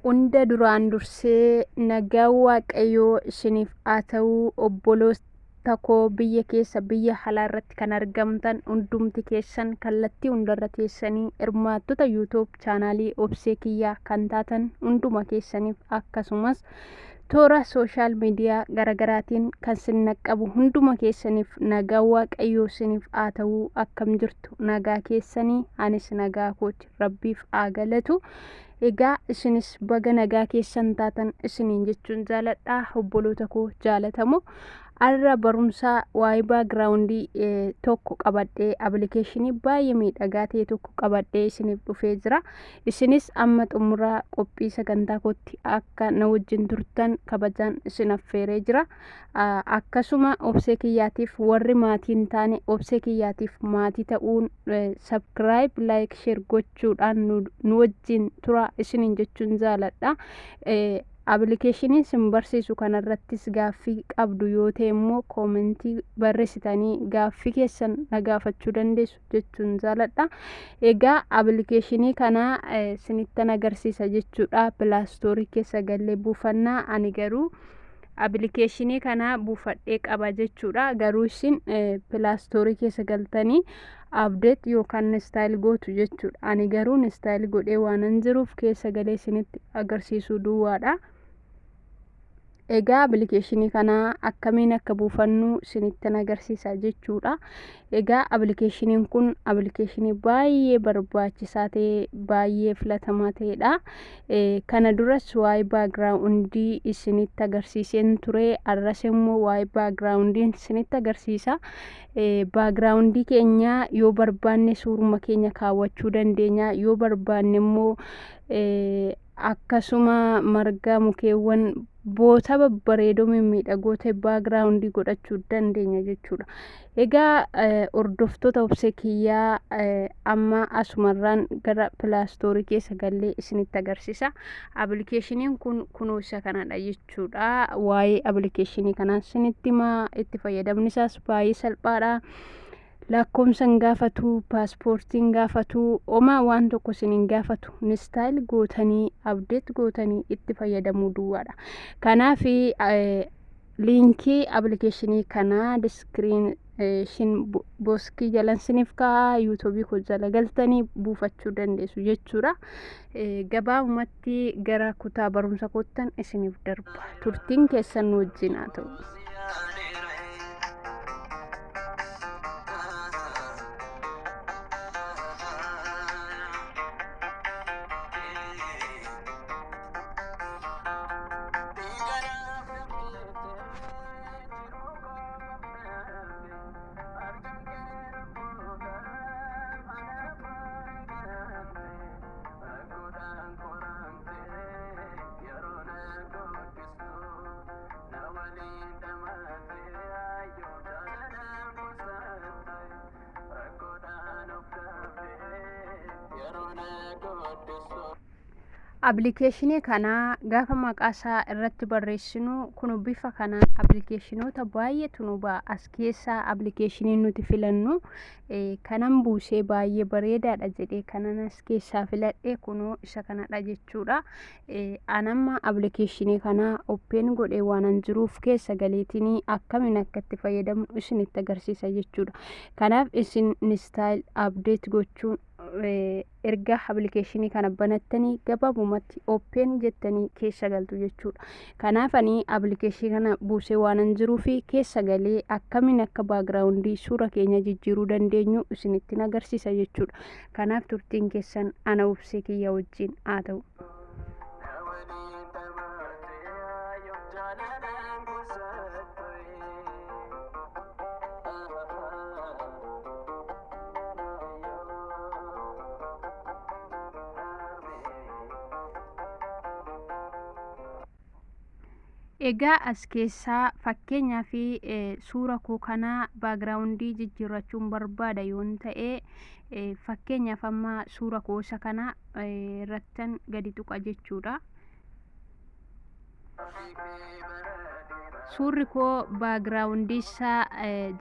Unda duraan dursee nagaa waaqayyoo isiniif haa ta'uu obboloota koo biyya keessa biyya alaa irratti kan argamtan hundumti keessan kallattii hundarra teessanii hirmaattota YouTube chaanaalii Obsee Kiyyaa kan taatan hunduma keessaniif akkasumas toora sooshaal miidiyaa garaagaraatiin kan isin qabu hunduma keessaniif nagaa waaqayyoo isiniif haa ta'uu akkam jirtu nagaa keessanii anis nagaa kooti rabbiif haa galatu. Egaa isinis baga nagaa keessan taatan isiniin jechuun jaaladha obboloota koo jaalatamoo arra barumsaa waa'ee baagiraawundii tokko qabadhee appilikeeshinii baay'ee miidhagaa ta'e tokko qabadhee isiniif dhufee jira. Isinis amma xumuraa qophii sagantaa kootti akka na wajjin turtan kabajaan isin affeeree jira. Akkasuma Obsee Kiyyaatiif warri maatiin taane Obsee Kiyyaatiif maatii ta'uun subscribe like share gochuudhaan nu wajjin tura isiniin jechuun jaaladha. Appilikeeshinii isin barsiisu kanarrattis gaaffii qabdu yoo ta'e immoo koomentii barreessitanii gaaffii keessan na gaafachuu dandeessu jechuun jaaladha. Egaa appilikeeshinii kana isinittan agarsiisa jechuudha. Pilaastoorii keessa gallee buufannaa ani garuu appilikeeshinii kana buufadhee qaba jechuudha. Garuu isin pilaastoorii keessa galtanii abdeet yookaan istaayil gootu jechuudha. Ani garuu istaayil godhee waanan jiruuf keessa galee isinitti agarsiisuu duwwaadha. Egaa appilikeeshinii kana akkamiin akka buufannu isinittan agarsiisa jechuudha. Egaa appilikeeshiniin kun appilikeeshinii baay'ee barbaachisaa ta'e baay'ee filatamaa ta'edha. Kana duras waa'ee baagiraawundii isinitti agarsiiseen ture. Arras immoo waa'ee baagiraawundii isinitti agarsiisa. Baagiraawundii keenya yoo barbaanne suuruma keenya kaawwachuu dandeenya. Yoo barbaanne immoo akkasuma marga mukeewwan boota babbareedoo mimmiidhagoo ta'e baagiraawundii godhachuu dandeenya jechuudha. Egaa hordoftoota Obsee Kiyyaa amma asumarraan gara pilaastoorii keessa gallee isinitti agarsiisa. Appilikeeshiniin kun kunuunsa kanadha jechuudha. Waa'ee appilikeeshinii kanaa isinitti himaa itti fayyadamni isaas baay'ee salphaadha. Lakkoomsa hin gaafatu, paaspoortiin gaafatu, homaa waan tokko isin hin gaafatu. Istaayil gootanii abdeet gootanii itti fayyadamuu duwwaadha. Kanaaf liinkii appilikeeshinii kanaa diskiriinshin booskii jalan isiniif kaa'aa yuutuubii koo jala galtanii buufachuu dandeessu jechuudha. Gabaabumatti gara kutaa barumsa koottan isiniif darba. Turtiin keessan nu wajjin haa ta'u. Appilikeeshinii kana gaafa maqaa isaa irratti barreessinu kun bifa kanaan appilikeeshinoota baay'eetu nu ba'a. As keessaa appilikeeshinii nuti filannu kanan buusee baay'ee bareedaadha jedhee kanan as keessaa filadhe kunoo isa kanadha jechuudha. Anamma appilikeeshinii kana oppeen godhee waanan jiruuf keessa galeetinii akkamiin akka itti fayyadamnu isinitti agarsiisa jechuudha. Kanaaf isin istaayil abdeet gochuun erga appilikeeshinii kana banattanii gabaabumatti oppeen jettanii keessa galtu jechuudha. Kanaaf ani appilikeeshinii kana buusee waanan jiruufi keessa galee akkamiin akka baagiraawundii suura keenya jijjiiruu dandeenyu isinitti agarsiisa jechuudha. Kanaaf turtiin keessan ana Obsee Kiyyaa wajjin haa ta'u. Egaa as keessaa fakkeenyaa fi suura koo kanaa baagiraawundii jijjiirrachuun barbaada yoon ta'e fakkeenyaaf amma suura koo isa kana irrattan gadi tuqa jechuudha. Suurri koo baagiraawundii isaa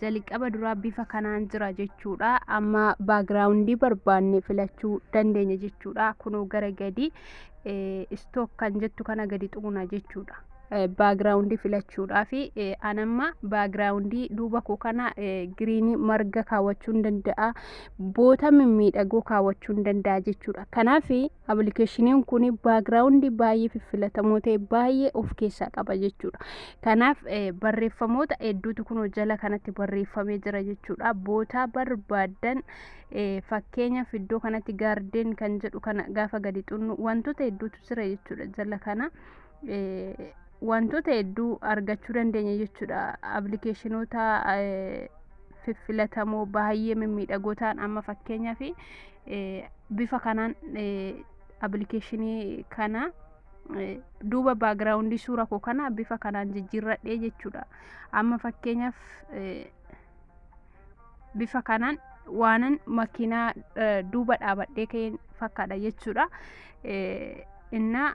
jalqaba duraa bifa kanaan jira jechuudha. Amma baagiraawundii barbaanne filachuu dandeenya jechuudha. Kunoo gara gadi istook kan jettu kana gadi tuqna jechuudha. Baagiraawundii filachuudhaaf anamma baagiraawundii duuba koo kana giriinii marga kaawwachuu danda'a, boota mimmiidhagoo kaawwachuu danda'a jechuudha. Kanaaf appilikeeshiniin kun baagiraawundii baay'ee filatamoo ta'e baay'ee of keessaa qaba jechuudha. Kanaaf barreeffamoota hedduutu kunoo jala kanatti barreeffamee jira jechuudha. Boota barbaadan fakkeenyaaf iddoo kanatti gaardeen kan jedhu kana gaafa gadi xunnu wantoota hedduutu jira jechuudha. Jala kana wantoota hedduu argachuu dandeenya jechuudha. Appilikeeshinoota filatamoo baay'ee mimmiidhagoo ta'an amma fakkeenyaaf bifa kanaan appilikeeshinii kana duuba baagiraawundii suura koo kana bifa kanaan jijjiirradhee jechuudha. Amma fakkeenyaaf bifa kanaan waanan makiinaa duuba dhaabadhee ka'een fakkaata jechuudha. Innaa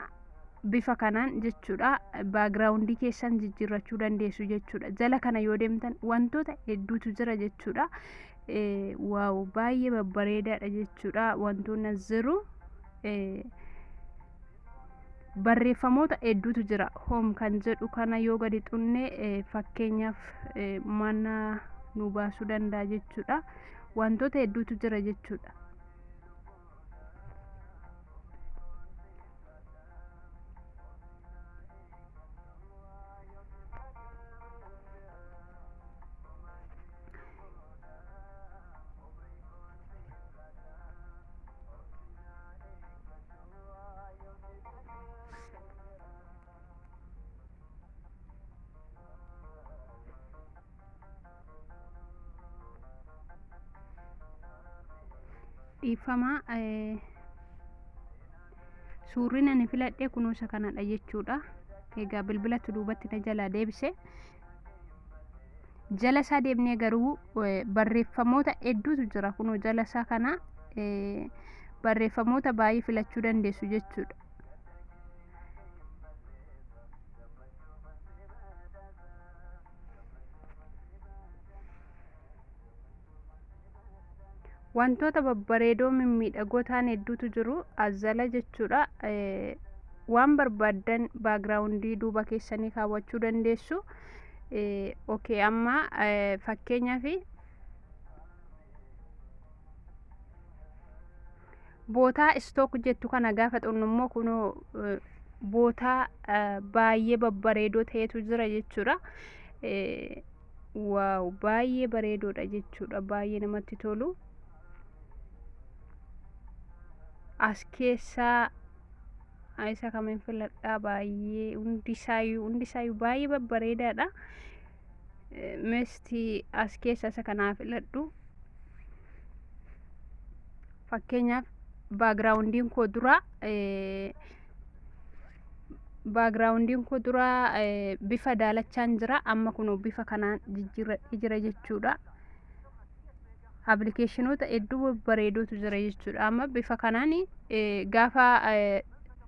bifa kanaan jechuudha baagiraawundii keessan jijjiirrachuu dandeessu jechuudha. Jala kana yoo deemtan wantoota hedduutu jira jechuudha. Waaw baay'ee babbareedaadha jechuudha. Wantoonni jiru barreeffamoota hedduutu jira. Hoom kan jedhu kana yoo gadi xunne fakkeenyaaf mana nu baasuu danda'a jechuudha. Wantoota hedduutu jira jechuudha. Dhiifama suurri ani filadhe kunuunsa kanadha jechuudha. Egaa bilbilatu duubatti na jalaa deebise. Jala isaa deemnee garuu barreeffamoota hedduutu jira. Kunoo jala isaa kana barreeffamoota baay'ee filachuu dandeessu jechuudha. Wantoota babbareedoo mimmiidhagoo ta'an hedduutu jiru as jala jechuudha. Waan barbaadan baagiraawundii duuba keessanii kaawwachuu dandeessu. Okay, amma fakkeenyaaf bootaa istook jettu kana gaafa xunnu immoo kunoo bootaa baay'ee babbareedoo ta'etu jira jechuudha. Waaw baay'ee bareedoodha jechuudha. Baay'ee namatti tolu. As keessaa isa kamiin filadhaa? Baay'ee hundisaayyuu baay'ee babbareedaadha. Mesti as keessa isa kanaa filadhu. Fakkeenyaaf baagiraawundiin koo dura bifa daalachaan jira. Amma kunoo bifa kanaan jijjiirradhee jira jechuudha. Appilikeeshinoota hedduu babbareedootu jira jechuudha. Amma bifa kanaan gaafa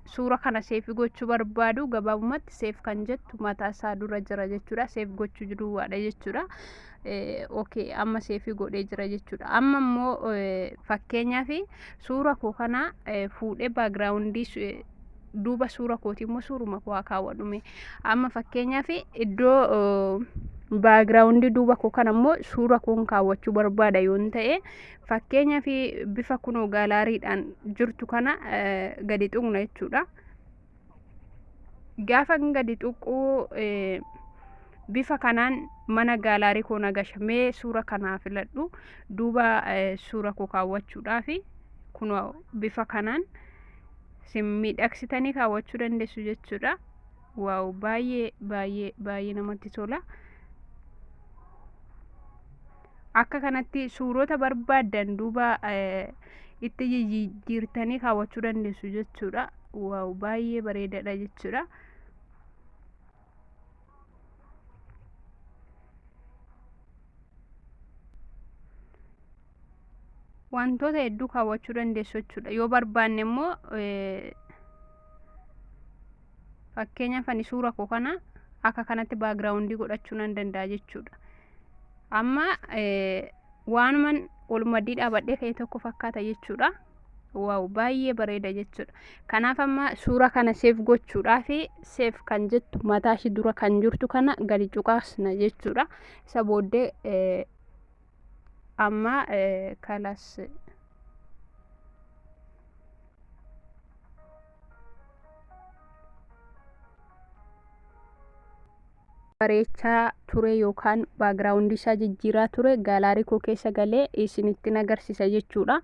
suura kana seefi gochuu barbaadu gabaabumatti seef kan jettu mataa isaa dura jira jechuudha. Seef gochuu duwwaadha jechuudha. Okay, amma seefi godhee jira jechuudha. Amma immoo fakkeenyaaf suura koo kana fuudhee baagiraawundii duuba suura kooti immoo suuruma koo haa kaawwadhume. Amma fakkeenyaaf iddoo baagiraawundii duuba koo kana immoo suura koon kaawwachuu barbaada yoon ta'e fakkeenyaaf bifa kunoo gaalaariidhaan jirtu kana gadi tuqna jechuudha. Gaafa gadi tuquu bifa kanaan mana gaalaarii koo nagashamee suura kanaa filadhu duuba suura koo kaawwachuudhaaf kunoo bifa kanaan miidhagsitanii kaawwachuu dandeessu jechuudha. Waaw baay'ee namatti tola. Akka kanatti suurota barbaadan duuba itti jijjiirtanii kaawwachuu dandeessu jechuudha. Waaw baay'ee bareedaadha jechuudha. wantoota hedduu kaawwachuu dandeessu jechuudha. Yoo barbaanne immoo fakkeenyaaf ani suura koo kana akka kanatti baagiraawundii godhachuu nan danda'a jechuudha. Amma waanuman walumaddii dhaabadhee ka'e tokko fakkaata jechuudha. Waaw baay'ee bareeda jechuudha. Kanaaf amma suura kana seef gochuudhaaf seef kan jettu mataa ishii dura kan jirtu kana gadi cuqaasna jechuudha. Isa booddee amma kalas bareechaa ture yookaan baagiraawundii isaa jijjiiraa ture gaalaarii koo keessa galee isinitti agarsiisa jechuudha.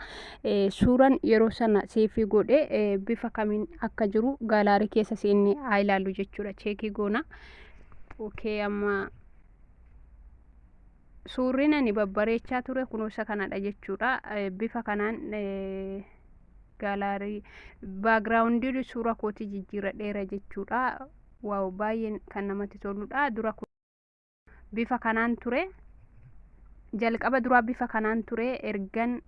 Suuraan yeroo sana seefii godhe bifa kamiin akka jiru gaalaarii keessa seennee haa ilaallu jechuudha. Cheekii goona. Okay, amma suurri ani babbareechaa ture kunuunsa kanadha jechuudha. Bifa kanaan gaalaarii baagiraawundii suura kootii jijjiiradheera jechuudha. Waaw baay'ee kan namatti toludha. Dura bifa kanaan ture. Jalqaba duraa bifa kanaan ture. Ergan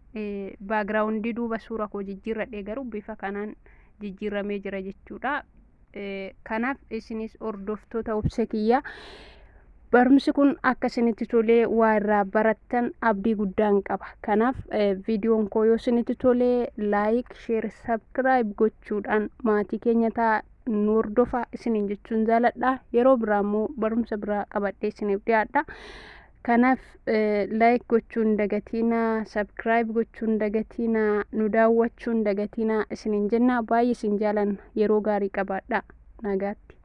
baagiraawundii duuba suura koo jijjiiradhee garuu bifa kanaan jijjiiramee jira jechuudha. Kanaaf isinis hordoftoota obsa kiyyaa barumsi kun akka isinitti tolee waa irraa barattan abdii guddaan qaba. Kanaaf viidiyoon koo yoo isinitti tolee laayik, sheer, sabskiraayib gochuudhaan maatii keenya ta'a. Nu hordofaa isiniin jechuun jaaladha. Yeroo biraa immoo barumsa biraa qabadhee isiniif dhiyaadha. Kanaaf laayik gochuun dagatinaa, sabskiraayib gochuun dagatinaa, nu daawwachuun dagatinaa isiniin jenna. Baay'ee isin jaalanna. Yeroo gaarii qabaadha. Nagaatti.